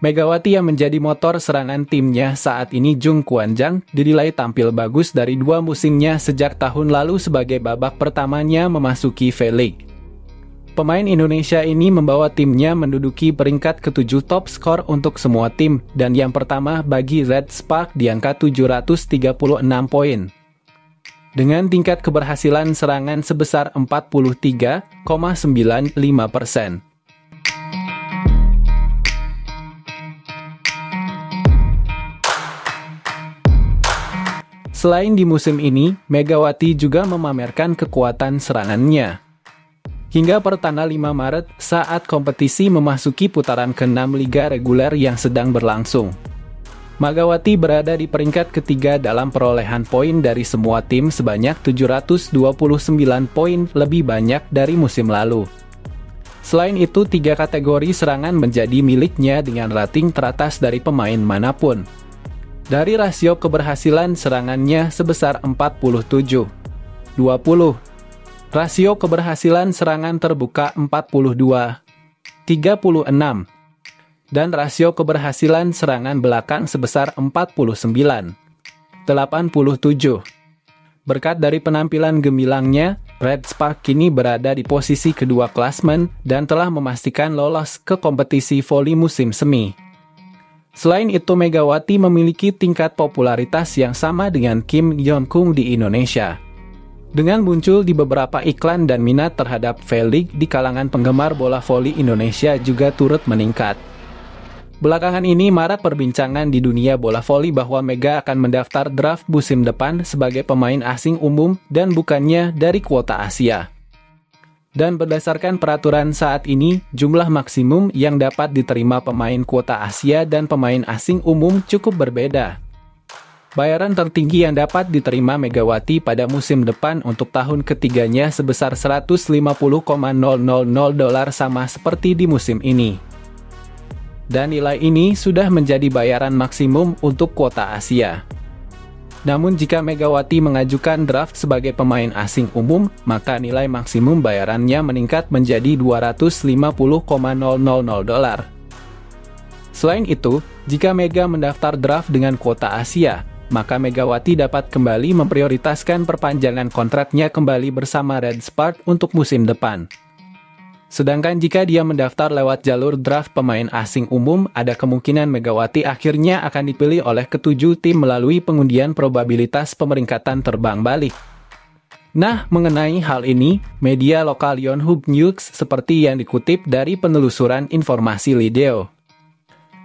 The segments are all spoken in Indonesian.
Megawati yang menjadi motor serangan timnya saat ini, Jung Kwanjang, dinilai tampil bagus dari 2 musimnya sejak tahun lalu sebagai babak pertamanya memasuki V-League. Pemain Indonesia ini membawa timnya menduduki peringkat ke-7 top skor untuk semua tim dan yang pertama bagi Red Spark di angka 736 poin. Dengan tingkat keberhasilan serangan sebesar 43,95%. Selain di musim ini, Megawati juga memamerkan kekuatan serangannya. Hingga pertanggal 5 Maret saat kompetisi memasuki putaran ke-6 Liga Reguler yang sedang berlangsung. Megawati berada di peringkat ketiga dalam perolehan poin dari semua tim sebanyak 729 poin, lebih banyak dari musim lalu. Selain itu, 3 kategori serangan menjadi miliknya dengan rating teratas dari pemain manapun. Dari rasio keberhasilan serangannya sebesar 47-20. Rasio keberhasilan serangan terbuka 42-36. Dan rasio keberhasilan serangan belakang sebesar 49-87. Berkat dari penampilan gemilangnya, Red Spark kini berada di posisi kedua klasmen dan telah memastikan lolos ke kompetisi voli musim semi. Selain itu, Megawati memiliki tingkat popularitas yang sama dengan Kim Yeon-kung di Indonesia. Dengan muncul di beberapa iklan dan minat terhadap V-League di kalangan penggemar bola voli Indonesia juga turut meningkat. Belakangan ini marak perbincangan di dunia bola voli bahwa Mega akan mendaftar draft musim depan sebagai pemain asing umum dan bukannya dari kuota Asia. Dan berdasarkan peraturan saat ini, jumlah maksimum yang dapat diterima pemain kuota Asia dan pemain asing umum cukup berbeda. Bayaran tertinggi yang dapat diterima Megawati pada musim depan untuk tahun ketiganya sebesar $150,000 sama seperti di musim ini. Dan nilai ini sudah menjadi bayaran maksimum untuk kuota Asia. Namun jika Megawati mengajukan draft sebagai pemain asing umum, maka nilai maksimum bayarannya meningkat menjadi $250,000. Selain itu, jika Mega mendaftar draft dengan kuota Asia, maka Megawati dapat kembali memprioritaskan perpanjangan kontraknya kembali bersama Red Spark untuk musim depan. Sedangkan jika dia mendaftar lewat jalur draft pemain asing umum, ada kemungkinan Megawati akhirnya akan dipilih oleh ke-7 tim melalui pengundian probabilitas pemeringkatan terbang balik. Nah, mengenai hal ini, media lokal Yonhap News seperti yang dikutip dari penelusuran informasi Lideo.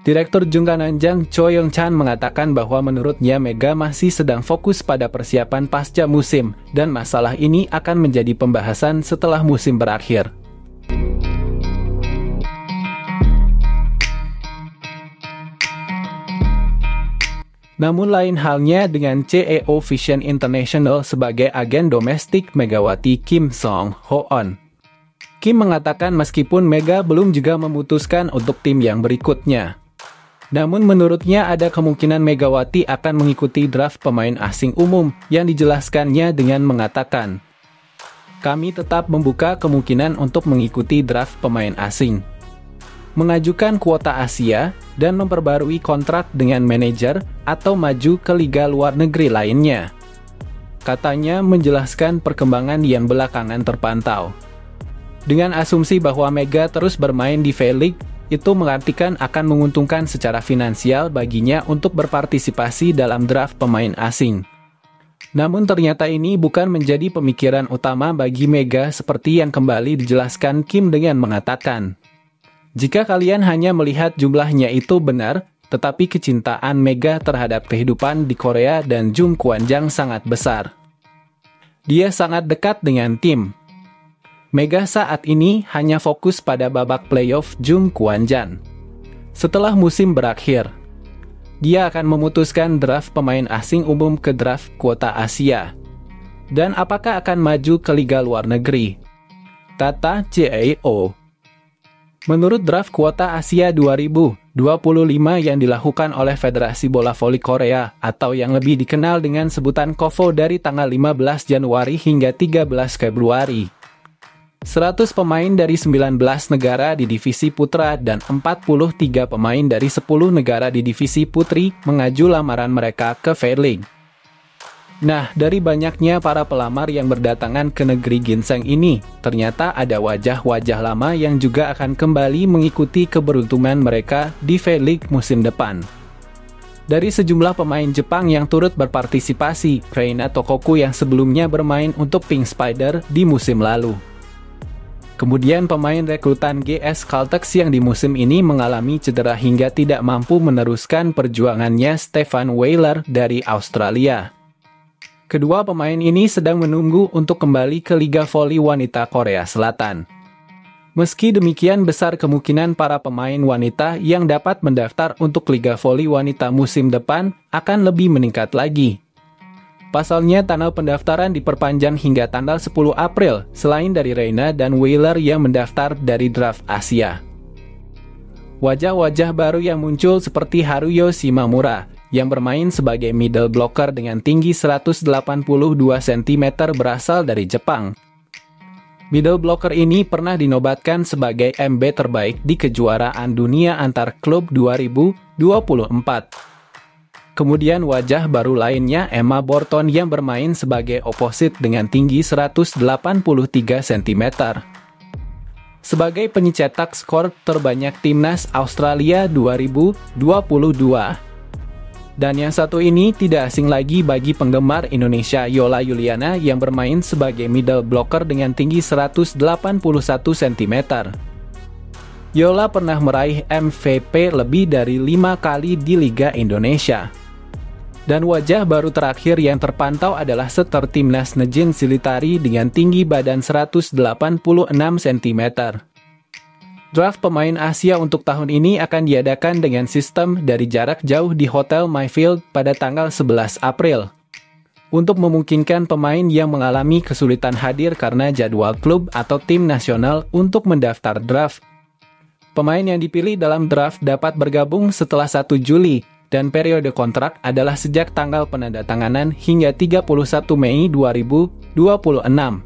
Direktur Jungkananjang Cho Young-chan mengatakan bahwa menurutnya Mega masih sedang fokus pada persiapan pasca musim, dan masalah ini akan menjadi pembahasan setelah musim berakhir. Namun lain halnya dengan CEO Vision International sebagai agen domestik Megawati, Kim Song-hoon. Kim mengatakan meskipun Mega belum juga memutuskan untuk tim yang berikutnya. Namun menurutnya ada kemungkinan Megawati akan mengikuti draft pemain asing umum yang dijelaskannya dengan mengatakan, "Kami tetap membuka kemungkinan untuk mengikuti draft pemain asing, mengajukan kuota Asia, dan memperbarui kontrak dengan manajer atau maju ke liga luar negeri lainnya," katanya menjelaskan perkembangan yang belakangan terpantau. Dengan asumsi bahwa Mega terus bermain di V-League, itu mengartikan akan menguntungkan secara finansial baginya untuk berpartisipasi dalam draft pemain asing. Namun ternyata ini bukan menjadi pemikiran utama bagi Mega seperti yang kembali dijelaskan Kim dengan mengatakan, "Jika kalian hanya melihat jumlahnya itu benar, tetapi kecintaan Mega terhadap kehidupan di Korea dan Jung Kwanjang sangat besar. Dia sangat dekat dengan tim. Mega saat ini hanya fokus pada babak playoff Jung Kwanjang. Setelah musim berakhir, dia akan memutuskan draft pemain asing umum ke draft kuota Asia. Dan apakah akan maju ke liga luar negeri?" kata CEO. Menurut draft kuota Asia 2025 yang dilakukan oleh Federasi Bola Voli Korea atau yang lebih dikenal dengan sebutan KOVO dari tanggal 15 Januari hingga 13 Februari. 100 pemain dari 19 negara di divisi putra dan 43 pemain dari 10 negara di divisi putri mengaju lamaran mereka ke V-League. Nah, dari banyaknya para pelamar yang berdatangan ke negeri ginseng ini, ternyata ada wajah-wajah lama yang juga akan kembali mengikuti keberuntungan mereka di V-League musim depan. Dari sejumlah pemain Jepang yang turut berpartisipasi, Reina Tokoku yang sebelumnya bermain untuk Pink Spider di musim lalu. Kemudian pemain rekrutan GS Caltex yang di musim ini mengalami cedera hingga tidak mampu meneruskan perjuangannya, Stefan Weiler dari Australia. Kedua pemain ini sedang menunggu untuk kembali ke Liga Voli Wanita Korea Selatan. Meski demikian, besar kemungkinan para pemain wanita yang dapat mendaftar untuk Liga Voli Wanita musim depan akan lebih meningkat lagi. Pasalnya, tanggal pendaftaran diperpanjang hingga tanggal 10 April, selain dari Reina dan Weiler yang mendaftar dari draft Asia. Wajah-wajah baru yang muncul seperti Haruyo Shimamura, yang bermain sebagai middle blocker dengan tinggi 182 cm berasal dari Jepang. Middle blocker ini pernah dinobatkan sebagai MB terbaik di kejuaraan dunia antar klub 2024. Kemudian wajah baru lainnya Emma Borton yang bermain sebagai opposite dengan tinggi 183 cm. Sebagai pencetak skor terbanyak timnas Australia 2022. Dan yang satu ini tidak asing lagi bagi penggemar Indonesia, Yola Yuliana yang bermain sebagai middle blocker dengan tinggi 181 cm. Yola pernah meraih MVP lebih dari 5 kali di Liga Indonesia. Dan wajah baru terakhir yang terpantau adalah setter timnas Nejin Silitari dengan tinggi badan 186 cm. Draft pemain Asia untuk tahun ini akan diadakan dengan sistem dari jarak jauh di Hotel Mayfield pada tanggal 11 April. Untuk memungkinkan pemain yang mengalami kesulitan hadir karena jadwal klub atau tim nasional untuk mendaftar draft. Pemain yang dipilih dalam draft dapat bergabung setelah 1 Juli, dan periode kontrak adalah sejak tanggal penandatanganan hingga 31 Mei 2026.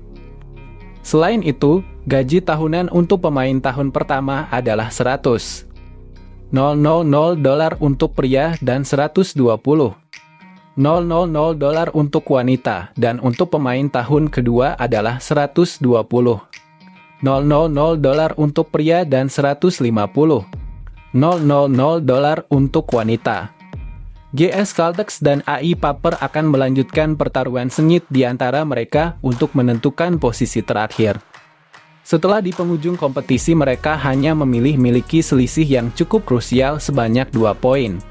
Selain itu, gaji tahunan untuk pemain tahun pertama adalah $100,000 untuk pria dan $120,000 untuk wanita, dan untuk pemain tahun kedua adalah $120,000 untuk pria dan $150,000 untuk wanita. GS Caltex dan AI Paper akan melanjutkan pertarungan sengit di antara mereka untuk menentukan posisi terakhir. Setelah di penghujung kompetisi mereka hanya memiliki selisih yang cukup krusial sebanyak 2 poin.